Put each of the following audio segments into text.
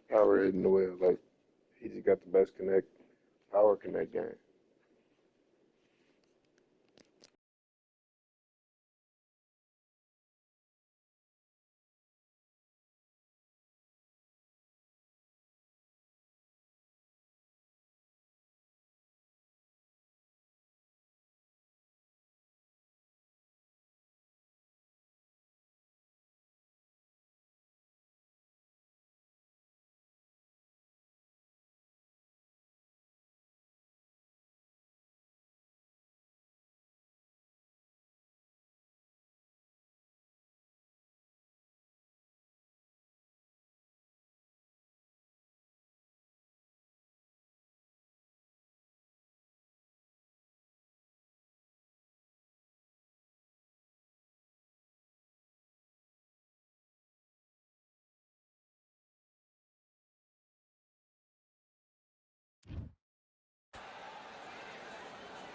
power in the well. Like, he just got the best power connect game.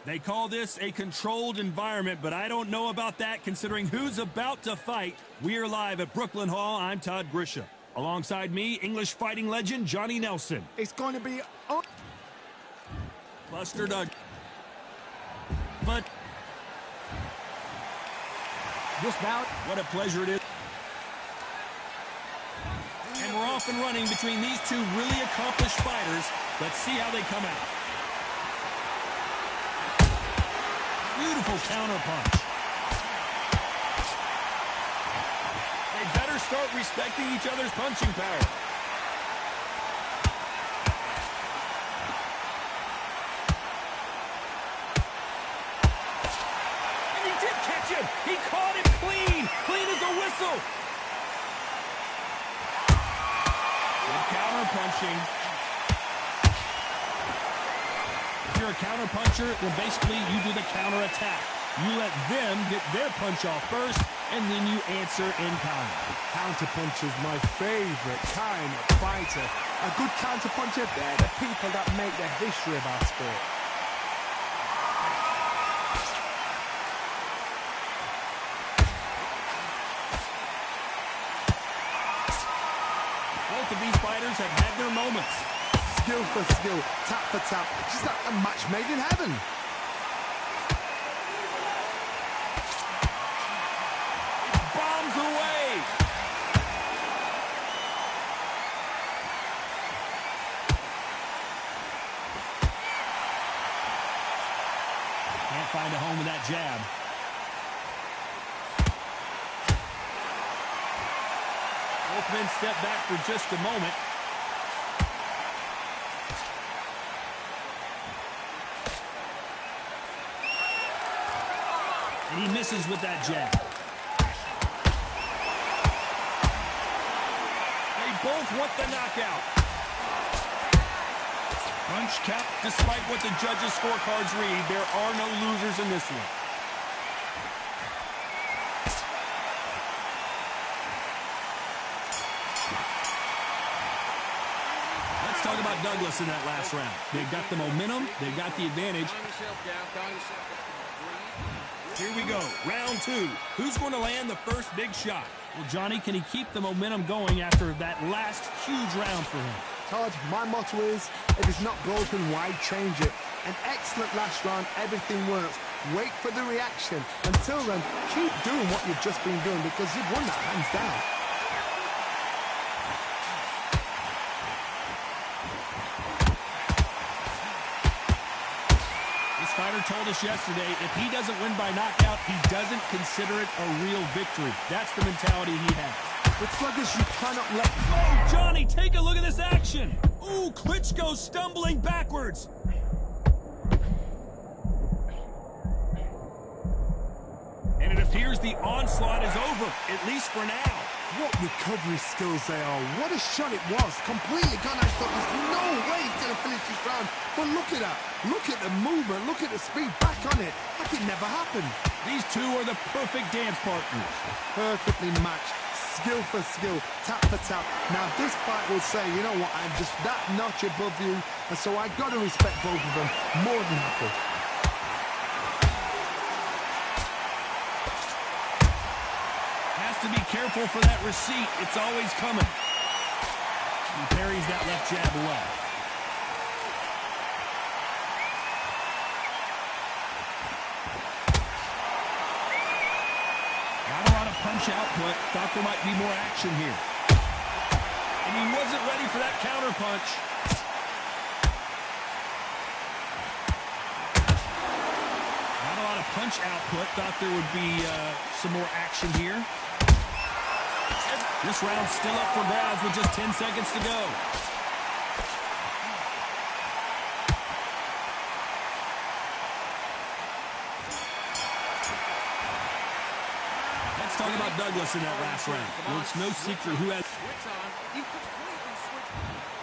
They call this a controlled environment, but I don't know about that considering who's about to fight. We're live at Brooklyn Hall. I'm Todd Grisha. Alongside me, English fighting legend Johnny Nelson. It's going to be... Buster Doug. But... This bout... What a pleasure it is. And we're off and running between these two really accomplished fighters. Let's see how they come out. Beautiful counter punch. They better start respecting each other's punching power. And he did catch him. He caught it clean. Clean as a whistle. Good counter punching. If you're a counter puncher, then basically you do the counter attack. You let them get their punch off first, and then you answer in kind. Counter punch is my favorite kind of fighter. A good counter puncher, they're the people that make the history of our sport. Both of these fighters have had their moments. Skill for skill, tap for tap, just like a match made in heaven. It's bombs away. Can't find a home with that jab. Both men step back for just a moment. And he misses with that jab. They both want the knockout. Punch count. Despite what the judges' scorecards read, there are no losers in this one. Let's talk about Douglas in that last round. They've got the momentum. They've got the advantage. Here we go, round two. Who's going to land the first big shot? Well, Johnny, can he keep the momentum going after that last huge round for him? Todd, my motto is, if it's not broken, why change it? An excellent last round, everything works. Wait for the reaction. Until then, keep doing what you've just been doing because you've won that hands down. Fighter told us yesterday, if he doesn't win by knockout, he doesn't consider it a real victory. That's the mentality he has. With sluggers, you cannot let go. Oh, Johnny, take a look at this action. Ooh, Klitschko stumbling backwards. And it appears the onslaught is over, at least for now. What recovery skills they are. What a shot it was. Completely gone. I thought there's no way he's going to finish this round. But look at that. Look at the movement. Look at the speed. Back on it. Like it never happened. These two are the perfect dance partners. Perfectly matched. Skill for skill. Tap for tap. Now this fight will say, you know what, I'm just that notch above you. And so I got to respect both of them. More than happy. To be careful for that receipt. It's always coming. He parries that left jab well. Not a lot of punch output. Thought there might be more action here. And he wasn't ready for that counter punch. Not a lot of punch output. Thought there would be some more action here. This round's still up for grabs with just 10 seconds to go. Let's talk about Douglas in that last round. Well, it's no secret who has...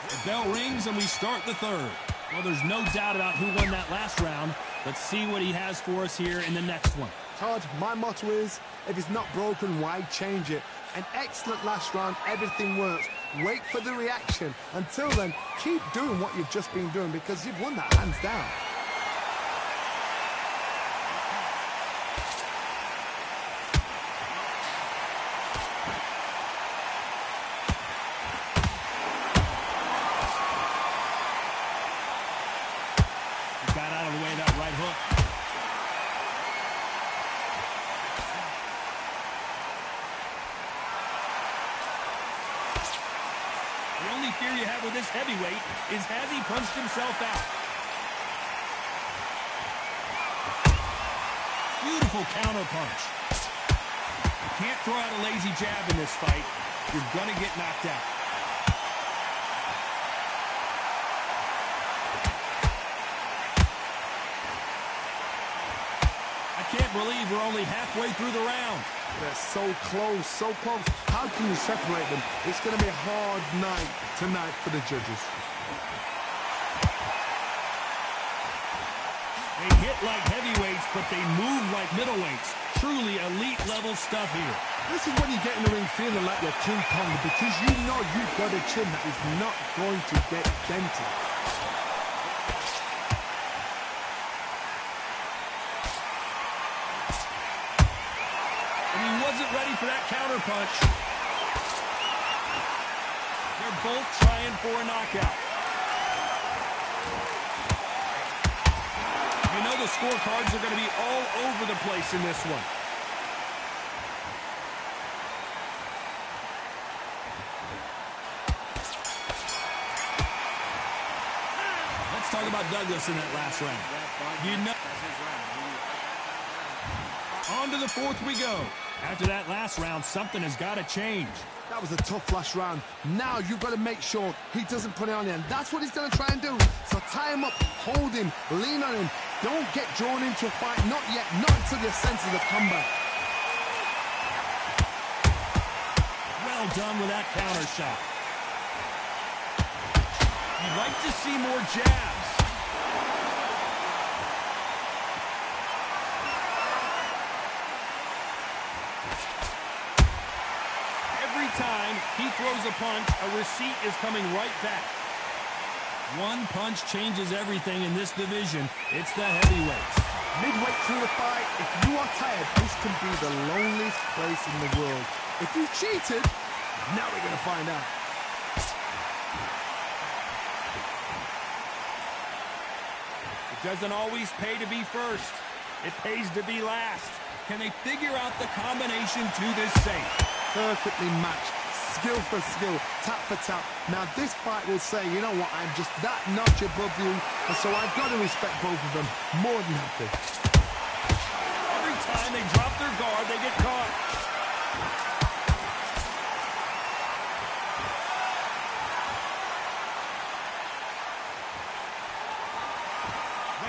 The bell rings and we start the third. Well, there's no doubt about who won that last round. Let's see what he has for us here in the next one. Todd, my motto is, if it's not broken, why change it? An excellent last round, everything works. Wait for the reaction. Until then, keep doing what you've just been doing because you've won that hands down. He got out of the way of that right hook. The only fear you have with this heavyweight is has he punched himself out? Beautiful counter punch. You can't throw out a lazy jab in this fight. You're going to get knocked out. I can't believe we're only halfway through the round. They're so close, so close. How can you separate them? It's going to be a hard night tonight for the judges. They hit like heavyweights, but they move like middleweights. Truly elite level stuff here. This is when you get in the ring feeling like you're King Kong because you know you've got a chin that is not going to get dented. Wasn't ready for that counter punch. They're both trying for a knockout. You know the scorecards are going to be all over the place in this one. Let's talk about Douglas in that last round. You know, on to the fourth we go. After that last round, something has got to change. That was a tough last round. Now you've got to make sure he doesn't put it on you, and that's what he's going to try and do. So tie him up, hold him, lean on him. Don't get drawn into a fight. Not yet. Not until your senses have come back. Well done with that counter shot. You'd like to see more jabs. Time he throws a punch, a receipt is coming right back. One punch changes everything in this division. It's the heavyweights. Midway through the fight, if you are tired, this can be the loneliest place in the world. If you cheated, now we're going to find out. It doesn't always pay to be first. It pays to be last. Can they figure out the combination to this safe? Perfectly matched, skill for skill, tap for tap. Now this fight will say, you know what, I'm just that notch above you, and so I've got to respect both of them more than happy. Every time they drop their guard, they get caught.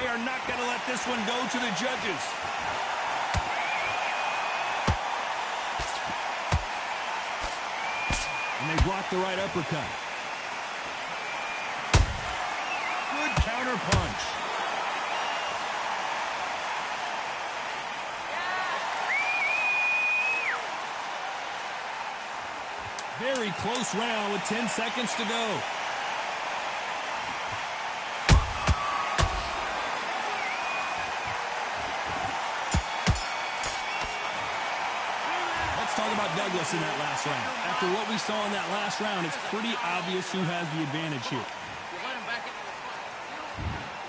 They are not going to let this one go to the judges. And they block the right uppercut. Good counter punch. Very close round with 10 seconds to go. Let's talk talk about Douglas in that last round. After what we saw in that last round, it's pretty obvious who has the advantage here.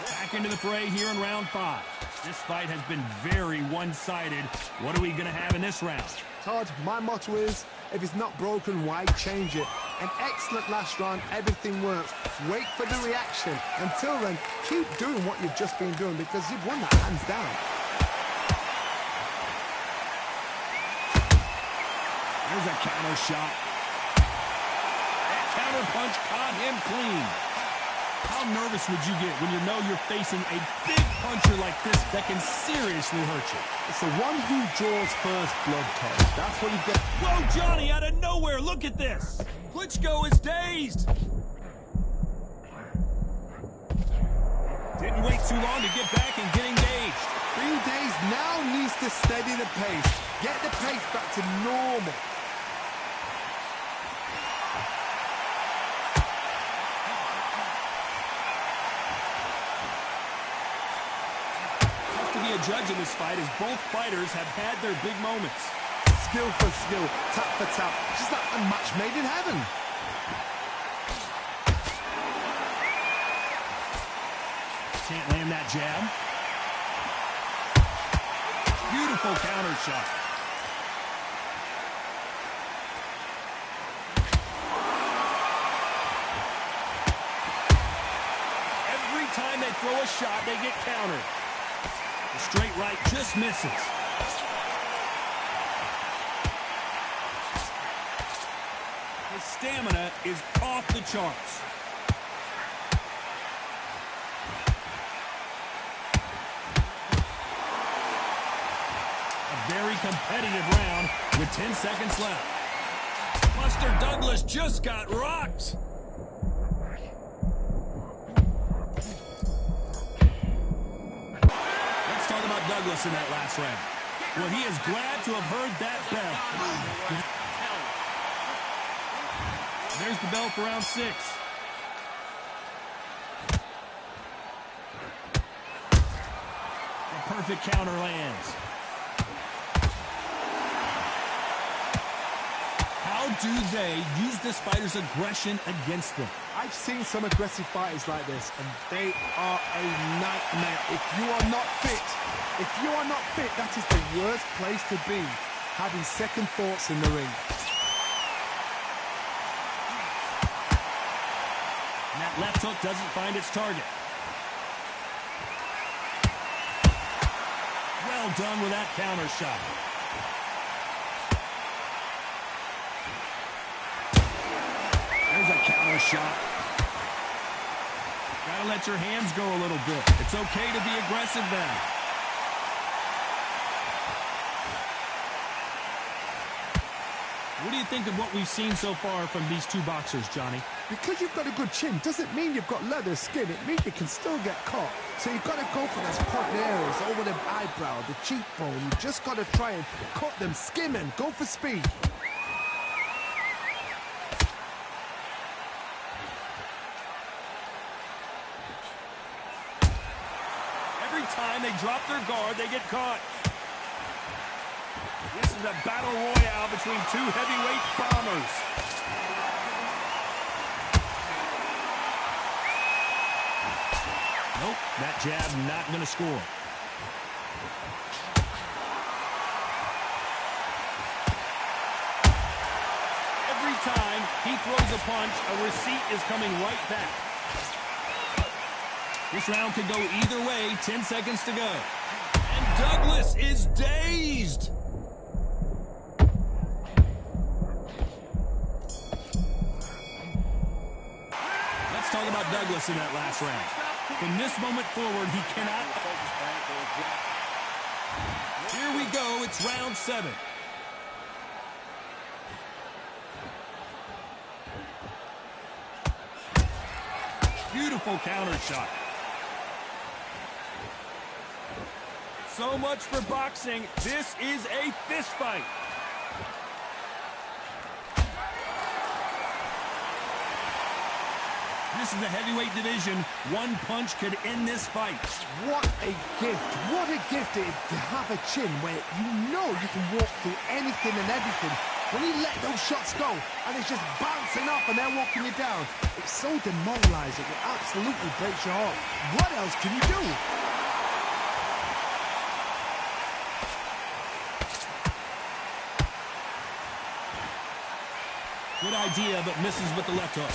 Back into the fray here in round 5. This fight has been very one-sided. What are we going to have in this round? Todd, my motto is, if it's not broken, why change it? An excellent last round, everything works. Wait for the reaction. Until then, keep doing what you've just been doing because you've won that hands down. There's a counter shot. That counter punch caught him clean. How nervous would you get when you know you're facing a big puncher like this that can seriously hurt you? It's the one who draws first blood, Todd. That's what you get. Whoa, Johnny, out of nowhere, look at this. Klitschko is dazed. Didn't wait too long to get back and get engaged. Being dazed now needs to steady the pace. Get the pace back to normal. A judge in this fight as both fighters have had their big moments. Skill for skill, tap for tap, just like a match made in heaven. Can't land that jab. Beautiful counter shot. Every time they throw a shot, they get countered. The straight right just misses. His stamina is off the charts. A very competitive round with 10 seconds left. Buster Douglas just got rocked. Douglas in that last round. Well, he is glad to have heard that bell. There's the bell for round 6. The perfect counter lands. How do they use this fighter's aggression against them? I've seen some aggressive fighters like this, and they are a nightmare. If you are not fit, that is the worst place to be, having second thoughts in the ring. And that left hook doesn't find its target. Well done with that counter shot. There's a counter shot. Gotta let your hands go a little bit. It's okay to be aggressive then. What do you think of what we've seen so far from these two boxers, Johnny? Because you've got a good chin doesn't mean you've got leather skin. It means you can still get caught. So you've got to go for those point areas over the eyebrow, the cheekbone. You just got to try and cut them, skim them, go for speed. Every time they drop their guard, they get caught. This is a battle royale between two heavyweight bombers. Nope, that jab not going to score. Every time he throws a punch, a receipt is coming right back. This round could go either way, 10 seconds to go. And Douglas is dazed. Let's talk about Douglas in that last round. From this moment forward, he cannot... Here we go, it's round 7. Beautiful counter shot. So much for boxing. This is a fist fight. This is the heavyweight division. One punch could end this fight. What a gift. What a gift it is to have a chin where you know you can walk through anything and everything. When you let those shots go and it's just bouncing up and they're walking you down, it's so demoralizing. It absolutely breaks your heart. What else can you do? Good idea, but misses with the left hook.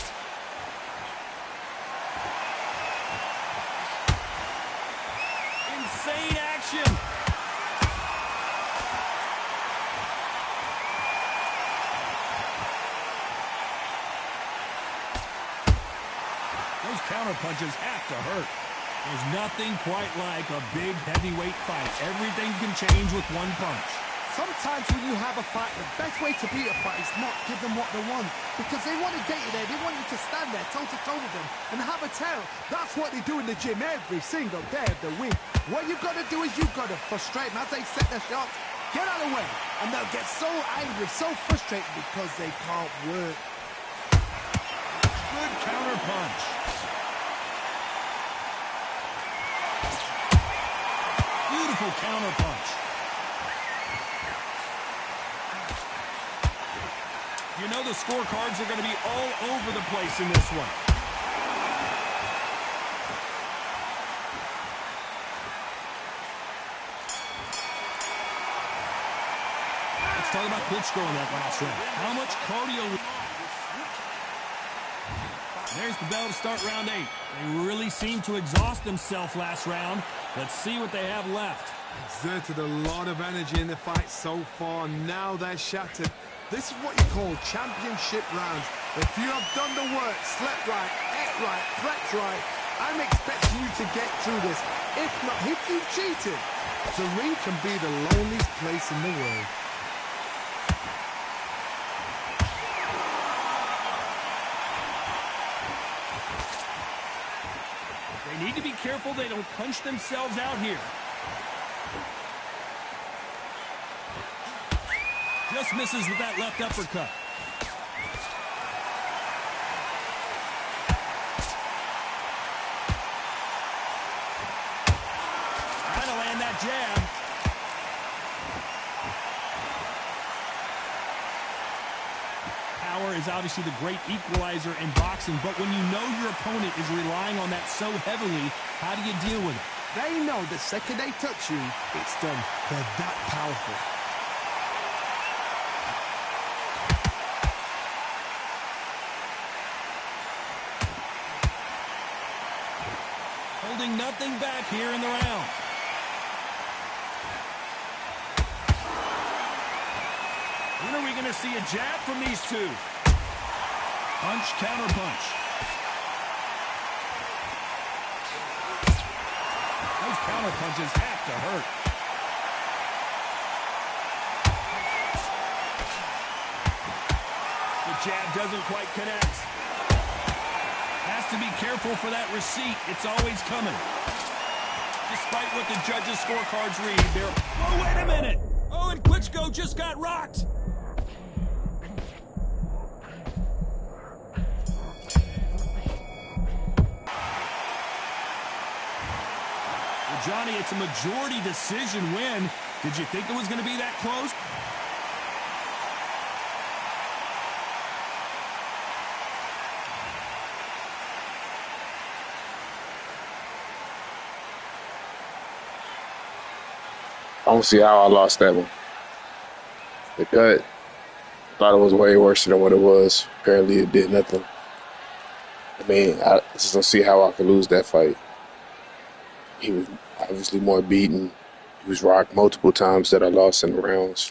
Insane action. Those counter punches have to hurt. There's nothing quite like a big heavyweight fight. Everything can change with one punch. Sometimes when you have a fight, the best way to beat a fight is not give them what they want. Because they want to get you there. They want you to stand there toe-to-toe with them and have a tell. That's what they do in the gym every single day of the week. What you've got to do is you've got to frustrate them as they set their shots. Get out of the way. And they'll get so angry, so frustrated because they can't work. Good counter punch. Beautiful counter punch. You know the scorecards are going to be all over the place in this one. Let's talk about Klitschko in that last round. How much cardio? There's the bell to start round 8. They really seemed to exhaust themselves last round. Let's see what they have left. Exerted a lot of energy in the fight so far. Now they're shattered. This is what you call championship rounds. If you have done the work, slept right, ate right, prepped right, I'm expecting you to get through this. If not, if you've cheated, the ring can be the loneliest place in the world. They need to be careful they don't punch themselves out here. Just misses with that left uppercut. Trying to land that jab. Power is obviously the great equalizer in boxing, but when you know your opponent is relying on that so heavily, how do you deal with it? They know the second they touch you, it's done. They're that powerful. Holding nothing back here in the round. When are we going to see a jab from these two? Punch, counter punch. Those counter punches have to hurt. The jab doesn't quite connect. Has to be careful for that receipt. It's always coming. Despite what the judges' scorecards read, they're... Oh, wait a minute! Oh, and Klitschko just got rocked! Well, Johnny, it's a majority decision win. Did you think it was going to be that close? I don't see how I lost that one. The cut, thought it was way worse than what it was. Apparently it did nothing. I mean, I just don't see how I could lose that fight. He was obviously more beaten. He was rocked multiple times that I lost in the rounds.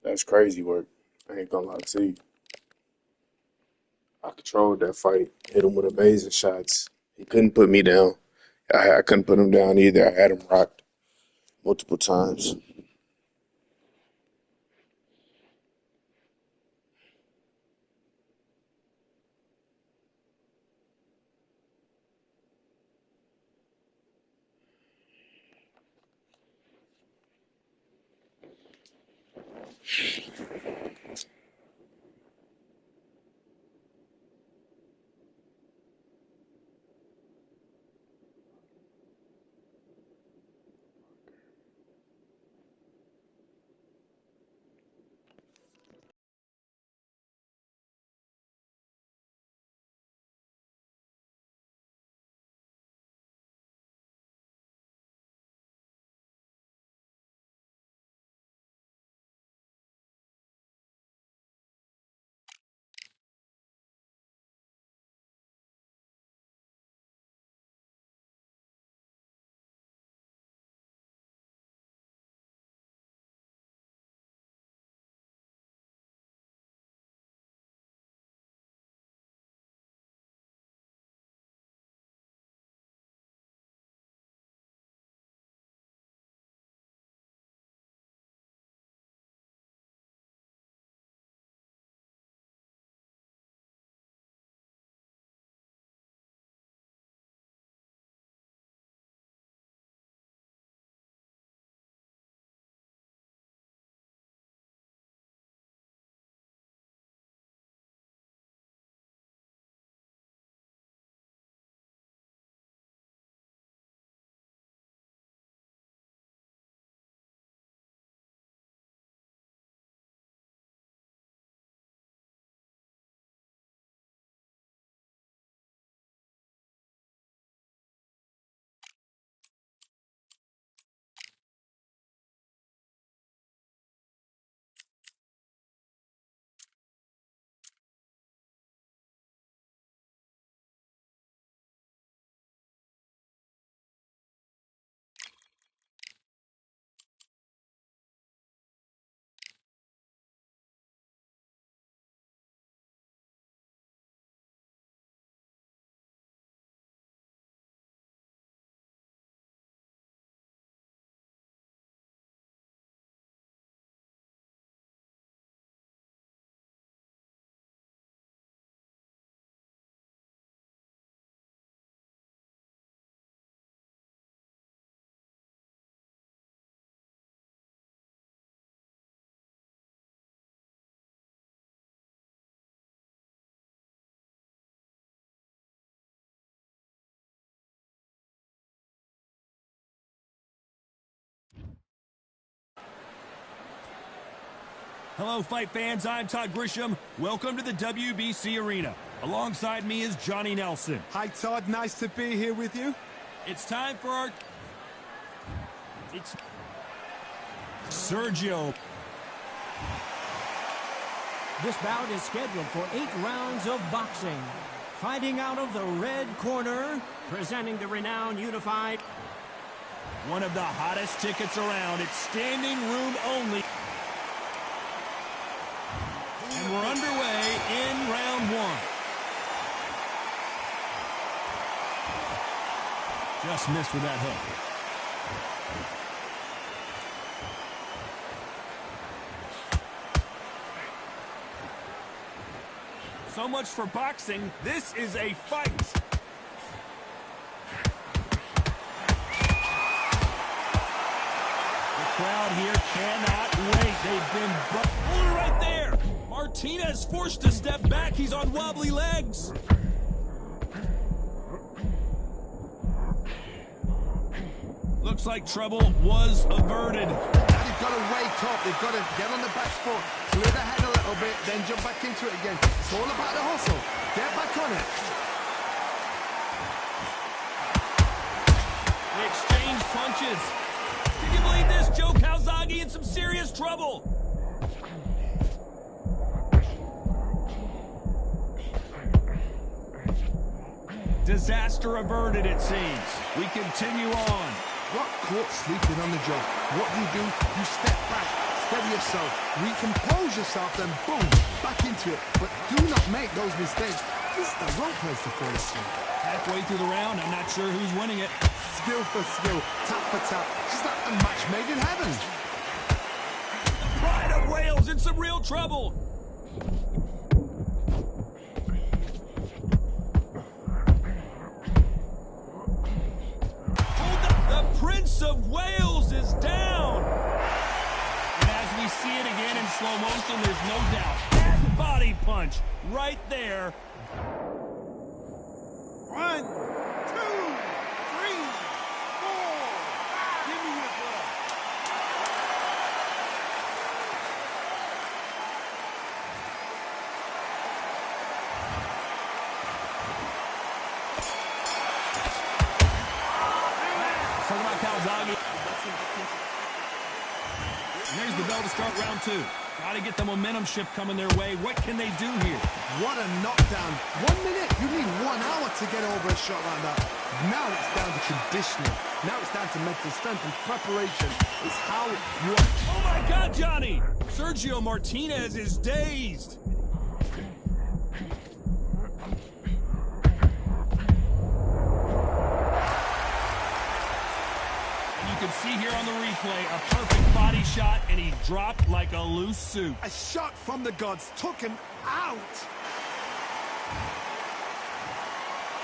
That's crazy work. I ain't gonna lie to you. I controlled that fight, hit him with amazing shots. He couldn't put me down. I couldn't put him down either. I had him rocked multiple times. Hello, fight fans. I'm Todd Grisham. Welcome to the WBC Arena. Alongside me is Johnny Nelson. Hi, Todd. Nice to be here with you. It's time for our... It's Sergio. This bout is scheduled for 8 rounds of boxing. Fighting out of the red corner, presenting the renowned Unified. One of the hottest tickets around. It's standing room only. And we're underway in round 1. Just missed with that hook. So much for boxing. This is a fight. The crowd here cannot wait. They've been hold it right there. Martinez forced to step back. He's on wobbly legs. Looks like trouble was averted. Now they've got to wake up. They've got to get on the back foot, clear the head a little bit, then jump back into it again. It's all about the hustle. Get back on it. They exchange punches. Can you believe this? Joe Calzaghe in some serious trouble. Disaster averted, it seems. We continue on. Got caught sleeping on the job. What do? You step back, steady yourself, recompose yourself, then boom, back into it. But do not make those mistakes. This is the wrong place to fall asleep. Halfway through the round, I'm not sure who's winning it. Skill for skill, tap for tap. Just like a match made in heaven. The pride of Wales in some real trouble. Prince of Wales is down. And as we see it again in slow motion, there's no doubt. That body punch right there. 1, 2, 3, 4. Give me your blood. Talking about Calzaghe. There's the bell to start round 2. Got to get the momentum shift coming their way. What can they do here? What a knockdown. 1 minute. You need 1 hour to get over a shot like that. Now it's down to conditioning. Now it's down to mental strength and preparation. It's how you are. Oh my God, Johnny! Sergio Martinez is dazed. You can see here on the replay a perfect body shot, and he dropped like a loose soup. A shot from the gods took him out.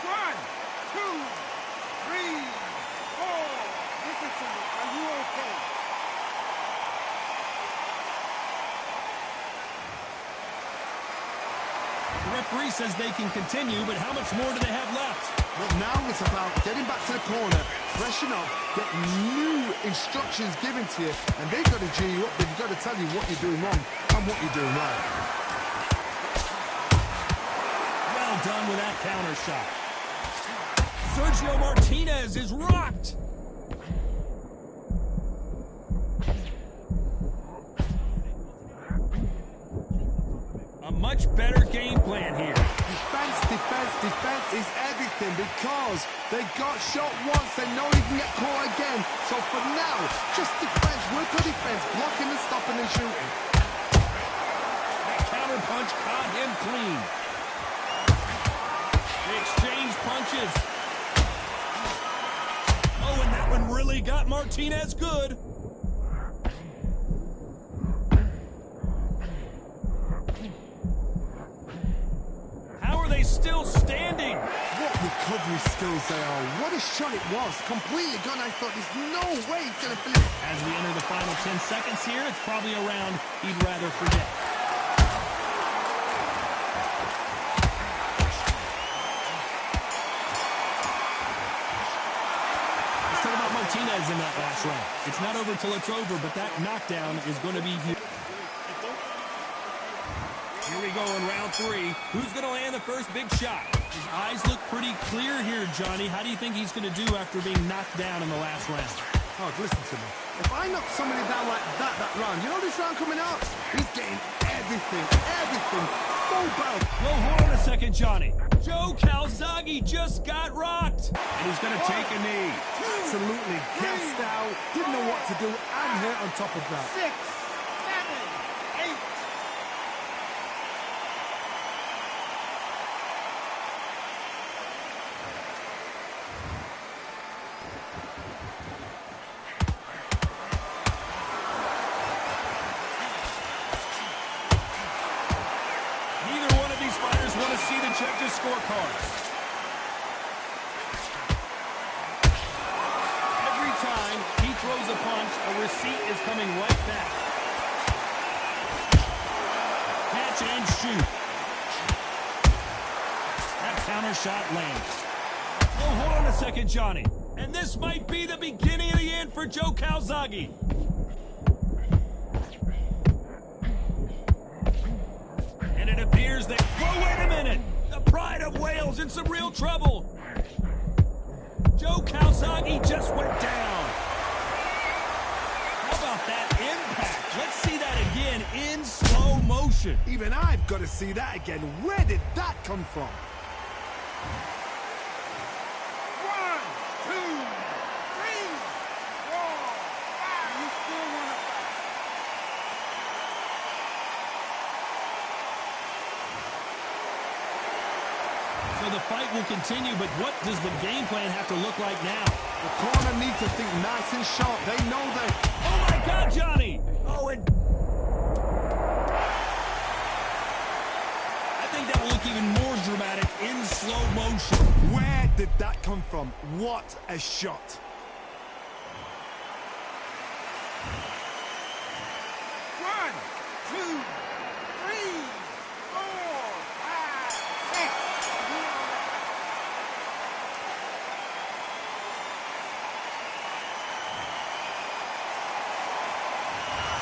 1, 2, 3, 4. Listen to me. Are you okay? The referee says they can continue, but how much more do they have left? Well, now it's about getting back to the corner, freshen up, get new instructions given to you, and they've got to G you up. They've got to tell you what you're doing wrong and what you're doing right. Well done with that counter shot. Sergio Martinez is rocked. A much better game plan here. Defense, defense, defense is everything because they got shot once. They know he can get caught again. So for now, just defense, work on defense, blocking and stopping and shooting. That counter punch caught him clean. They exchange punches. Oh, and that one really got Martinez good. How are they still standing? What recovery skills they are. What a shot it was. Completely gone. I thought there's no way he's going to finish. As we enter the final 10 seconds here, it's probably a round he'd rather forget. Let's talk about Martinez in that last round. It's not over till it's over, but that knockdown is going to be huge. go in round 3. Who's going to land the first big shot? His eyes look pretty clear here, Johnny. How do you think he's going to do after being knocked down in the last round? Oh, listen to me. If I knock somebody down like that round, you know this round coming out? He's getting everything, full belt. Well, hold on a second, Johnny. Joe Calzaghe just got rocked. And he's going to take a knee. Absolutely gassed out, didn't know what to do, and hurt on top of that. 6, 7, 8. Neither one of these fighters want to see the judges' scorecards. Every time he throws a punch, a receipt is coming right back. Catch and shoot. That counter shot lands. Oh, hold on a second, Johnny. And this might be the beginning of the end for Joe Calzaghe. And it appears that... Whoa, wait a minute! The pride of Wales in some real trouble. Joe Calzaghe just went down. How about that impact? Let's see that again in slow motion. Even I've got to see that again. Where did that come from? 1, 2, 3, 4, 5. You still want to fight? So the fight will continue, but what does the game plan have to look like now? The corner needs to think nice and sharp. They know they... Oh my God, Johnny! Oh, and... I think that will look even more dramatic in slow motion. Where did that come from? What a shot. 1, 2, 3, 4, 5, 6.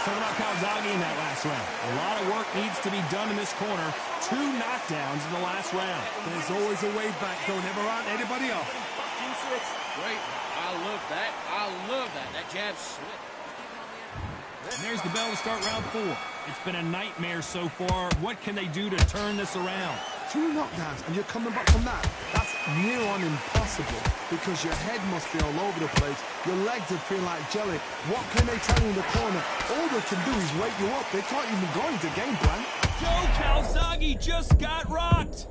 Talking about Calzaghe in that last round. A lot of work needs to be done in this corner. 2 knockdowns in the last round. There's always a way back. Don't ever run anybody off. Great. I love that. I love that. That jab slick. And there's the bell to start round 4. It's been a nightmare so far. What can they do to turn this around? 2 knockdowns and you're coming back from that. That's near on impossible because your head must be all over the place. Your legs are feeling like jelly. What can they tell you in the corner? All they can do is wake you up. They can't even go into game plan. Joe Calzaghe just got rocked.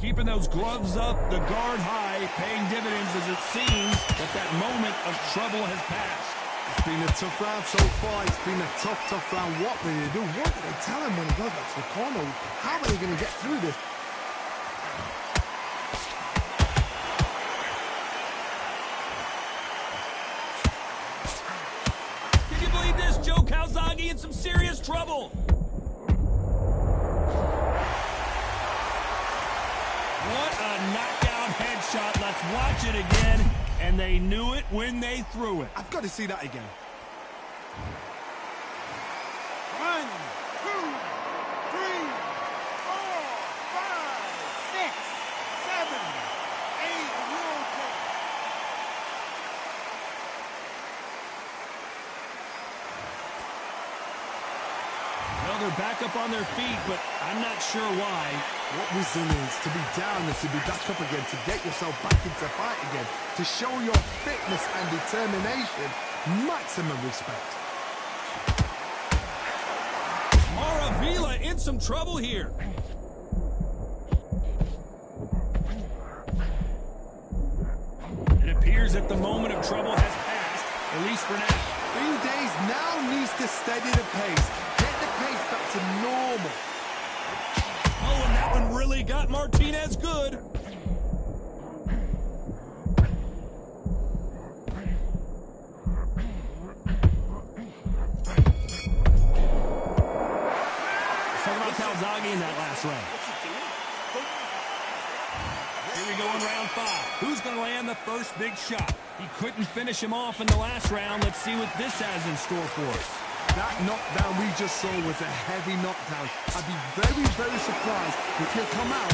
Keeping those gloves up, the guard high, paying dividends as it seems that moment of trouble has passed. It's been a tough round so far. It's been a tough round. What will they do? What do they tell him when he goes back to the corner? How are they going to get through this? Can you believe this? Joe Calzaghe in some serious trouble. What a knockout headshot. Let's watch it again. And they knew it when they threw it. I've got to see that again. 1, 2, 3, 4, 5, 6, 7, 8. You're okay. Well, they're back up on their feet, but I'm not sure why. What wisdom is to be down and to be back up again, to get yourself back into fight again, to show your fitness and determination. Maximum respect. Maravilla in some trouble here. It appears that the moment of trouble has passed, at least for now. 3 days now needs to steady the pace. Get the pace back to normal. Oh, and that one really got Martinez good. Talking about Calzaghe in that last round. Here we go in round 5. Who's going to land the first big shot? He couldn't finish him off in the last round. Let's see what this has in store for us. That knockdown we just saw was a heavy knockdown. I'd be very, very surprised if he'll come out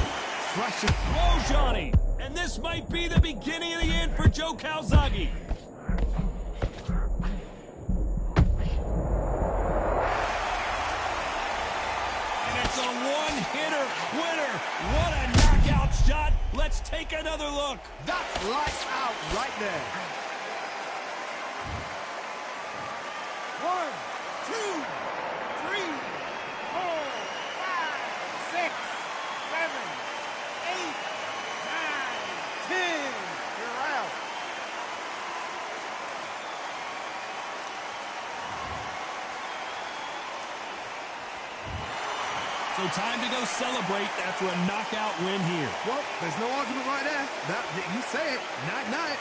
flashing. Whoa, Johnny! And this might be the beginning of the end for Joe Calzaghe. And it's a one-hitter winner. What a knockout shot. Let's take another look. That's lights out right there. 1, 2, 3, 4, 5, 6, 7, 8, 9, 10. You're out. So time to go celebrate after a knockout win here. Well, there's no argument right there. You say it. Night-night.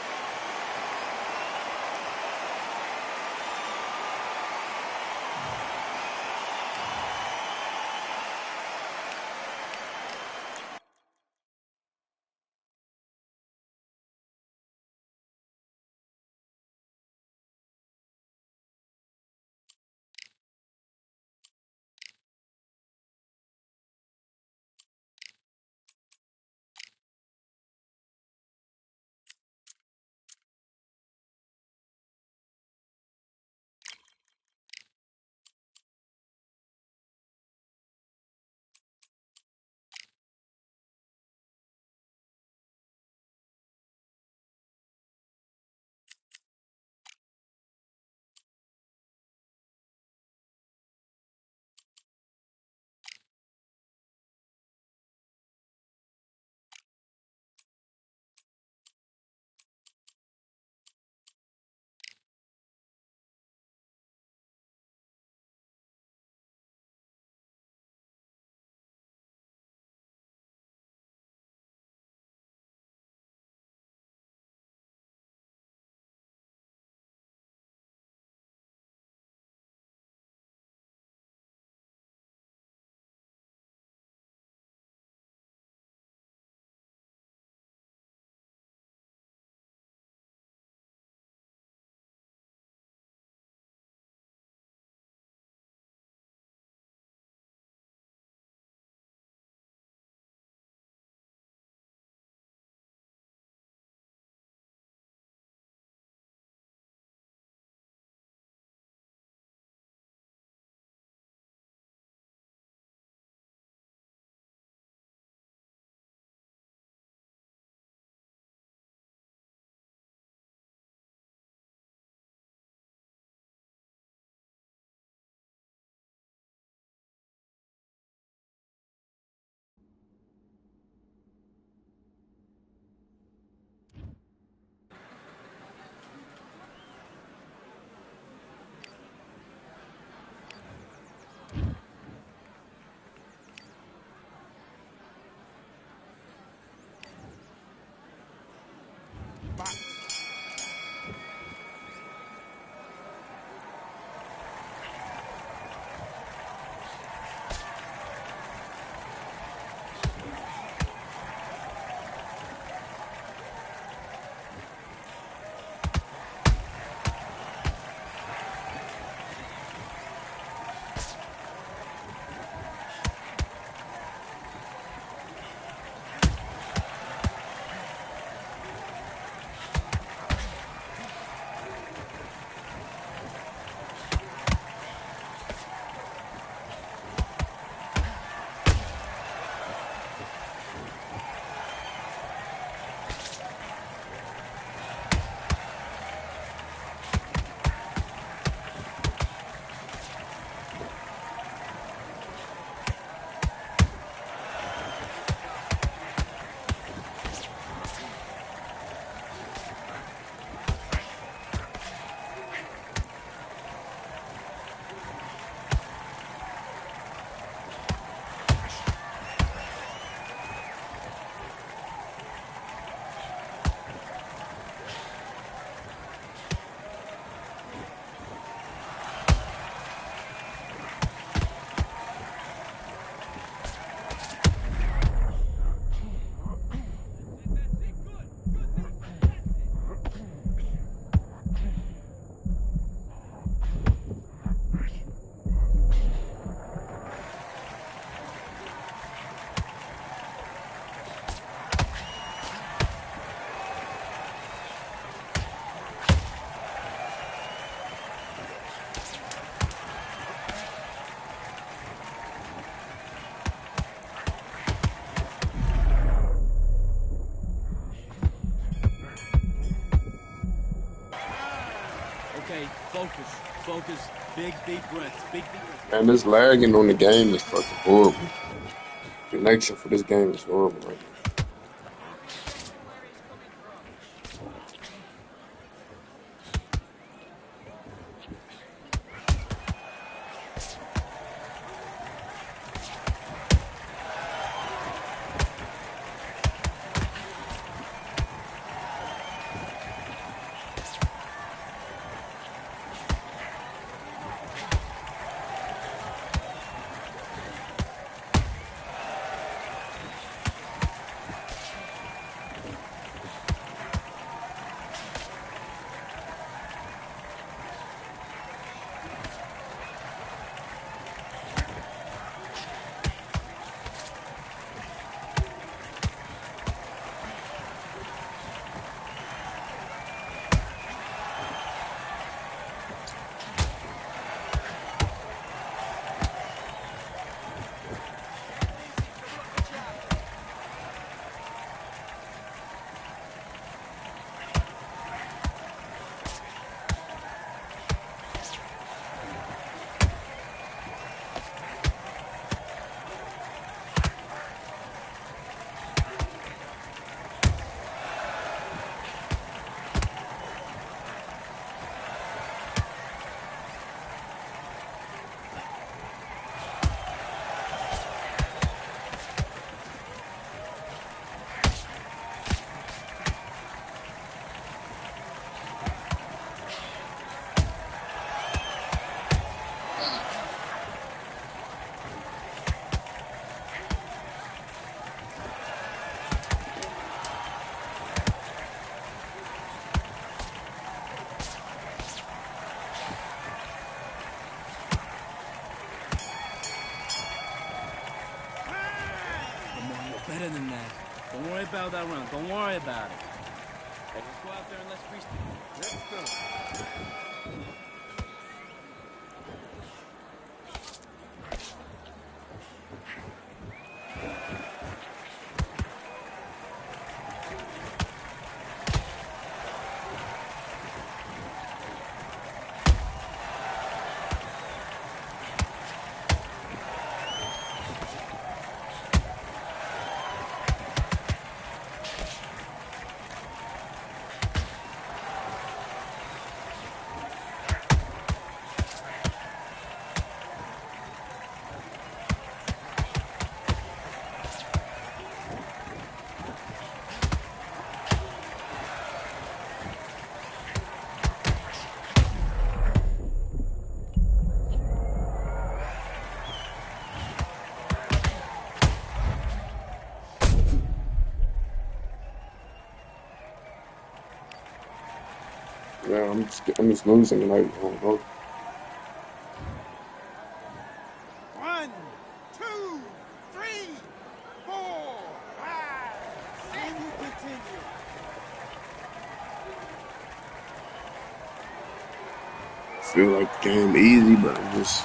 focus, big, deep breaths, big, deep breaths. Man, this lagging on the game is fucking horrible. Connection for this game is horrible right now. Better than that. Don't worry about that round. Don't worry about it. Hey, let's go out there and let's freestyle. Let's go. Yeah, I'm just losing tonight. I don't know. 1, 2, 3, 4, 5. And you continue. Feel like the game easy, but I'm just.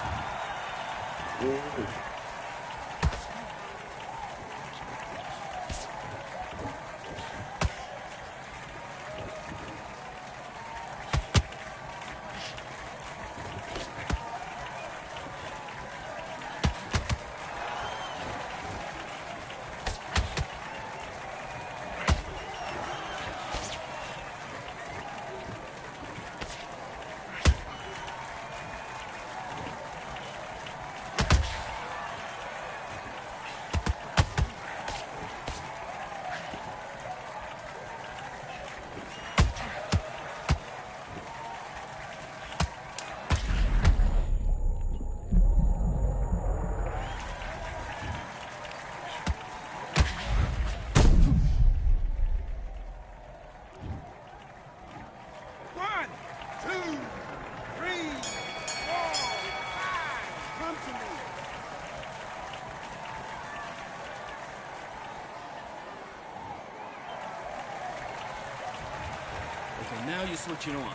Okay, now you're switching on.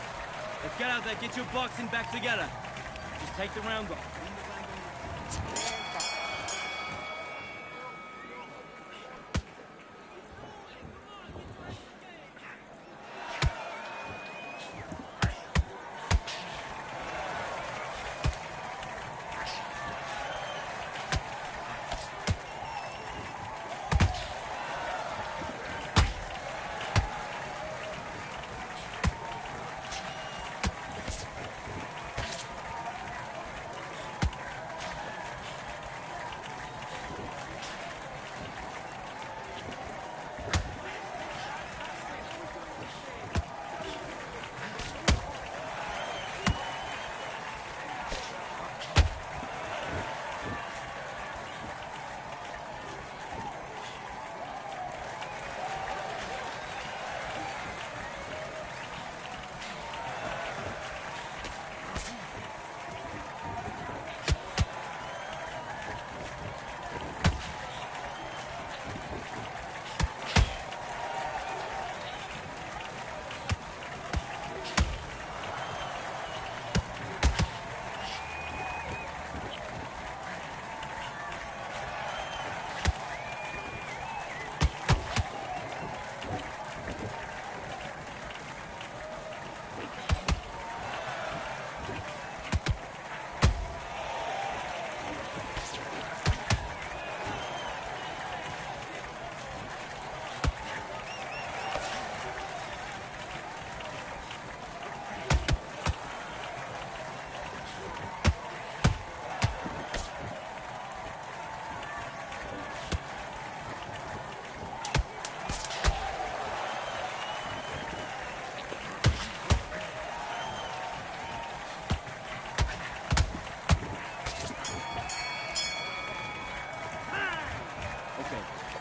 Let's get out there, get your boxing back together. Just take the round off.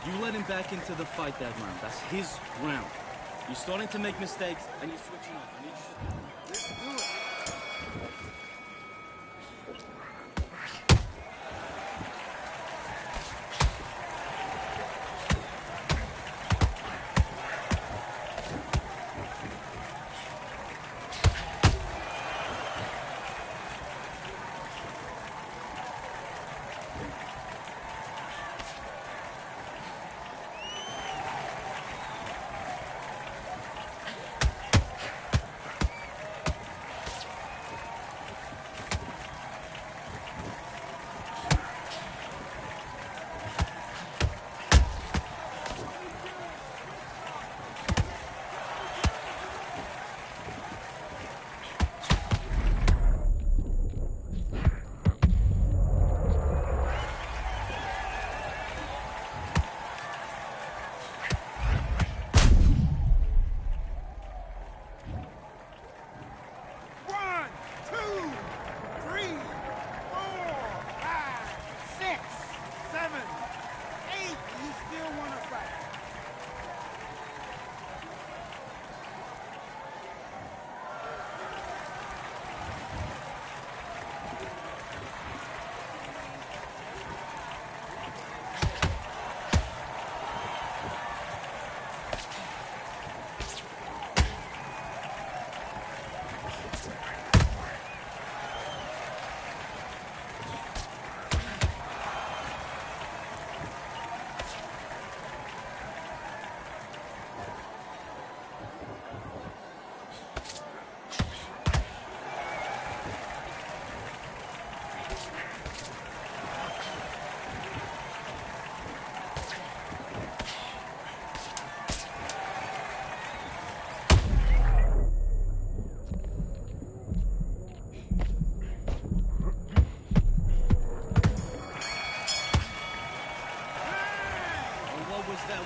You let him back into the fight that round. That's his round. You're starting to make mistakes, and you're switching off. I need you to... Let's do it.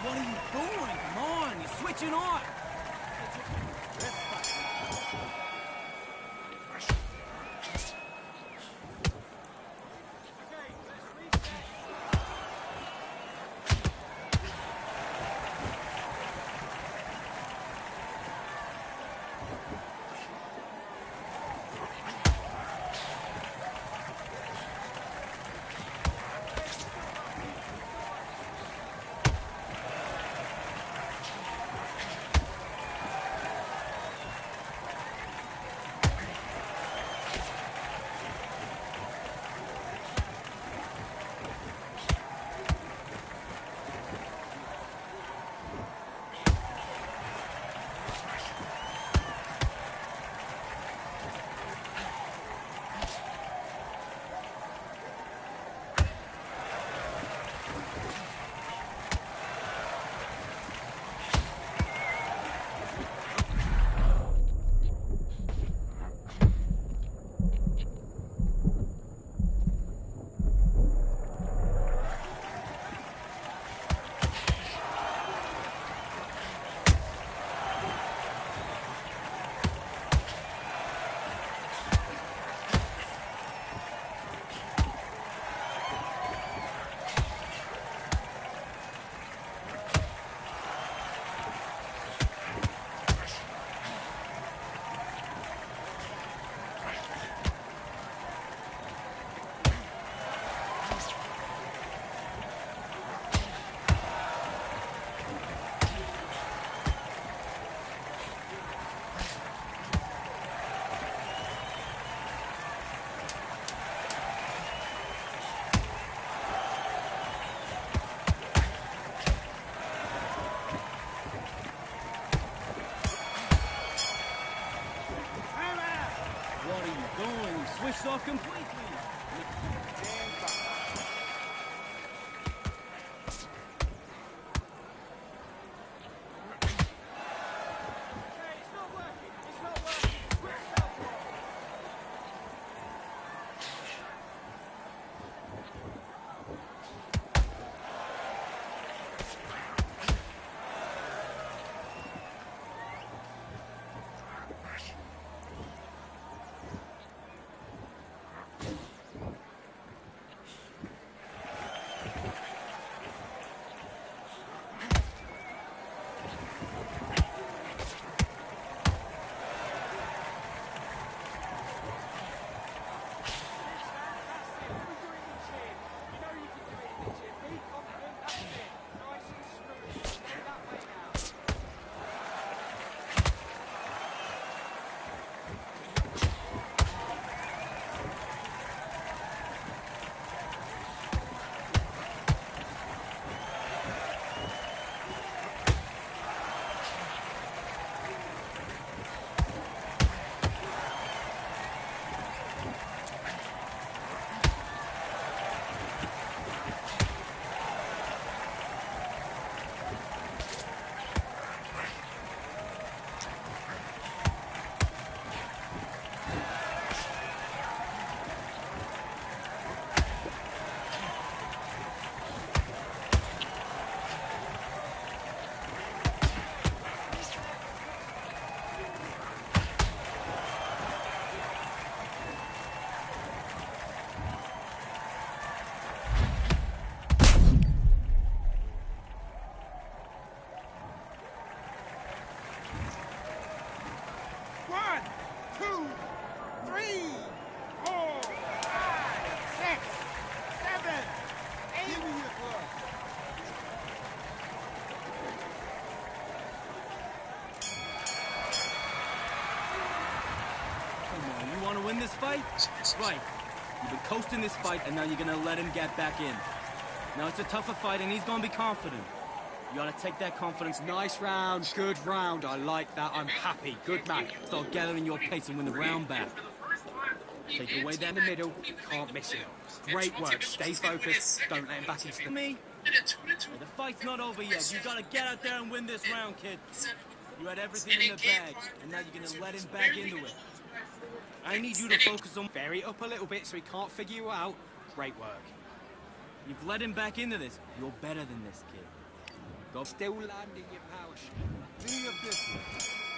What are you doing? Come on, you're switching on. Right. You've been coasting this fight, and now you're gonna let him get back in. Now it's a tougher fight, and he's gonna be confident. You gotta take that confidence. Nice round, good round. I like that. I'm happy. Good man. Start gathering your pace and win the round back. Take away Down the middle, can't miss it. Great work. Stay focused. Don't let him back into me. The fight's not over yet. You gotta get out there and win this round, kid. You had everything in the bag, and now you're gonna let him back into it. I need you to focus on... Vary up a little bit so he can't figure you out. Great work. You've let him back into this. You're better than this, kid. Go. Still landing your power shot. Any of this one.